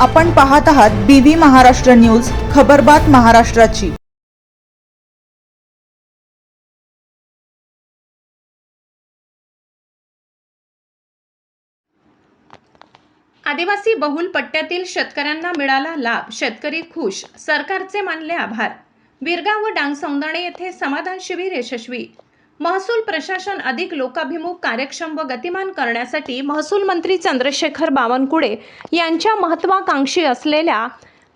आपण पाहत आहात BV महाराष्ट्र न्यूज, खबरबात महाराष्ट्राची। आदिवासी बहुल पट्ट्यातील शेतकऱ्यांना मिळाला लाभ, शेतकरी खुश, सरकारचे मानले आभार। विरगाव व डांगसौंदाणे येथे समाधान शिबिर यशस्वी। महसूल प्रशासन अधिक लोकाभिमुख, कार्यक्षम व गतिमान करण्यासाठी महसूल मंत्री चंद्रशेखर बावनकुळे यांच्या महत्त्वाकांक्षी असलेल्या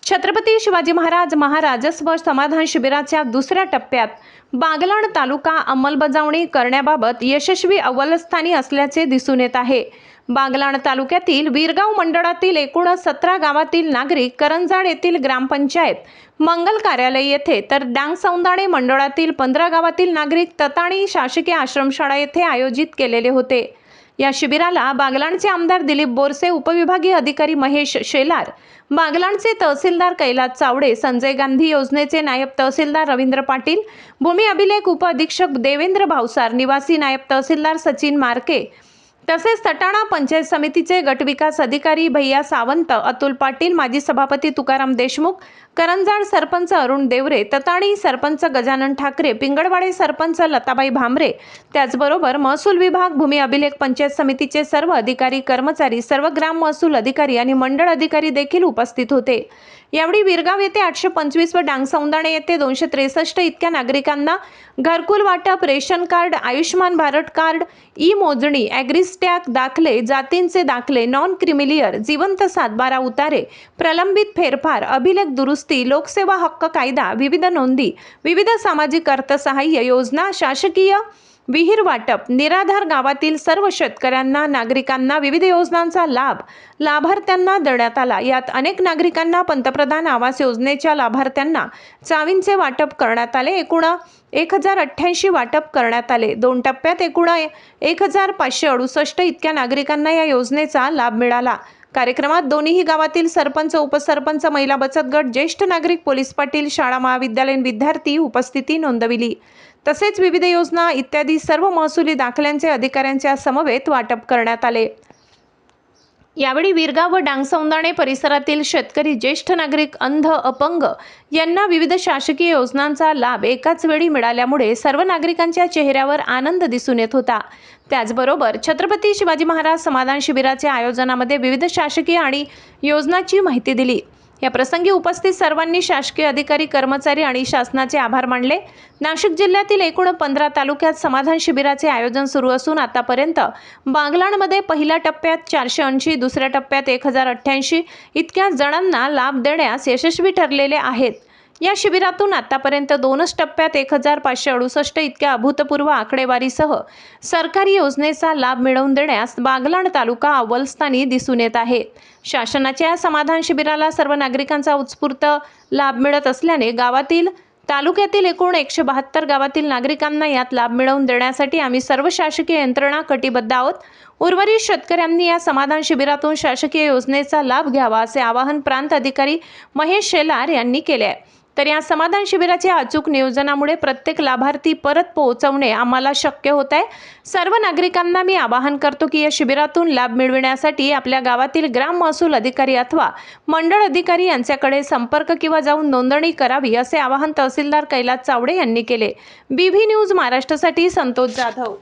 छत्रपती शिवाजी महाराज राजस्व समाधान शिबिराच्या दुसऱ्या टप्प्यात बागलाण तालुका अंमलबजावणी करण्याबाबत यशस्वी अव्वलस्थानी असल्याचे दिसून येत आहे। बागलाण तालुक्यातील विरगाव मंडळातील एकूण 17 गावातील नागरिक करंजाड येथील ग्रामपंचायत मंगल कार्यालय येथे, तर डांगसौंदाणे मंडळातील 15 गावातील नागरिक तताणी शासकीय आश्रमशाळा येथे आयोजित केलेले होते। या शिबिराला बागलाणचे आमदार दिलीप बोरसे, उपविभागीय अधिकारी महेश शेलार, बागलाणचे तहसीलदार कैलास चावडे, संजय गांधी योजनेचे नायब तहसीलदार रवींद्र पाटील, भूमी अभिलेख उप अधीक्षक देवेंद्र भावसार, निवासी नायब तहसीलदार सचिन मार्के, तसेच तटाणा पंचायत समितीचे गटविकास अधिकारी भैया सावंत, अतुल पाटील, माजी सभापती तुकाराम देशमुख, करंजाड सरपंच अरुण देवरे, तताणी सरपंच गजानन ठाकरे, पिंगळवाडे सरपंच लताबाई भामरे, त्याचबरोबर महसूल विभाग, भूमी अभिलेख पंचायत समितीचे सर्व अधिकारी कर्मचारी, सर्व ग्राम महसूल अधिकारी आणि मंडळ अधिकारी देखील उपस्थित होते। यावेळी विरगाव येथे 825 व डांगसौंदाणे येथे 263 इतक्या नागरिकांना घरकुल वाटप, ration card, Ayushman Bharat card, E मोजणी, ॲग्रिस्टॅग दाखले, जातींचे दाखले, नॉन क्रिमिलियर, जिवंत सातबारा उतारे, प्रलंबित फेरफार, अभिलेख दुरुस्ती, लोकसेवा हक्क कायदा, विविध नोंदी, विविध सामाजिक अर्थसहाय्य योजना, शासकीय विहीर वाटप, निराधार गावातील सर्व शेतकऱ्यांना, नागरिकांना विविध योजनांचा लाभ लाभार्थ्यांना देण्यात आला। यात अनेक नागरिकांना पंतप्रधान आवास योजनेच्या लाभार्थ्यांना चावींचे वाटप करण्यात आले। एकूण 1088 वाटप करण्यात आले। 2 टप्प्यात एकूण 1568 इतक्या नागरिकांना या योजनेचा लाभ मिळाला। कार्यक्रमात दोन्ही गावातील सरपंच, उपसरपंच, महिला बचत गट, ज्येष्ठ नागरिक, पोलीस पाटील, शाळा महाविद्यालयीन विद्यार्थी उपस्थिती नोंदविली। तसेच विविध योजना इत्यादी सर्व महसुली दाखल्यांचे अधिकाऱ्यांच्या समवेत वाटप करण्यात आले। यावेळी विरगाव व डांगसौंदाणे परिसरातील शेतकरी, ज्येष्ठ नागरिक, अंध, अपंग यांना विविध शासकीय योजनांचा लाभ एकाच वेळी मिळाल्यामुळे सर्व नागरिकांच्या चेहऱ्यावर आनंद दिसून येत होता। त्याचबरोबर छत्रपती शिवाजी महाराज समाधान शिबिराच्या आयोजनामध्ये विविध शासकीय आणि योजनांची माहिती दिली। या प्रसंगी उपस्थित सर्वांनी शासकीय अधिकारी, कर्मचारी आणि शासनाचे आभार मानले। नाशिक जिल्ह्यातील एकूण 15 तालुक्यात समाधान शिबिराचे आयोजन सुरू असून आतापर्यंत बागलाणमध्ये पहिल्या टप्प्यात 480, दुसऱ्या टप्प्यात 1088 इतक्या जणांना लाभ देण्यास यशस्वी ठरलेले आहेत। या शिबिरातून आतापर्यंत 2च टप्प्यात 1568 इतक्या अभूतपूर्व आकडेवारीसह सरकारी योजनेचा लाभ मिळवून देण्यास बागलाण तालुका अव्वलस्थानी दिसून येत आहे। शासनाच्या समाधान शिबिराला सर्व नागरिकांचा उत्स्फूर्त लाभ मिळत असल्याने तालुक्यातील एकूण 172 गावातील नागरिकांना यात लाभ मिळवून देण्यासाठी आम्ही सर्व शासकीय यंत्रणा कटिबद्ध आहोत। उर्वरित शेतकऱ्यांनी या समाधान शिबिरातून शासकीय योजनेचा लाभ घ्यावा असे आवाहन प्रांत अधिकारी महेश शेलार यांनी केले आहे। तर या समाधान शिबिराच्या अचूक नियोजनामुळे प्रत्येक लाभार्थी परत पोहोचवणे आम्हाला शक्य होत आहे। सर्व नागरिकांना मी आवाहन करतो की या शिबिरातून लाभ मिळविण्यासाठी आपल्या गावातील ग्राम महसूल अधिकारी अथवा मंडळ अधिकारी यांच्याकडे संपर्क किंवा जाऊन नोंदणी करावी असे आवाहन तहसीलदार कैलास चावडे यांनी केले। BV न्यूज महाराष्ट्रासाठी संतोष जाधव।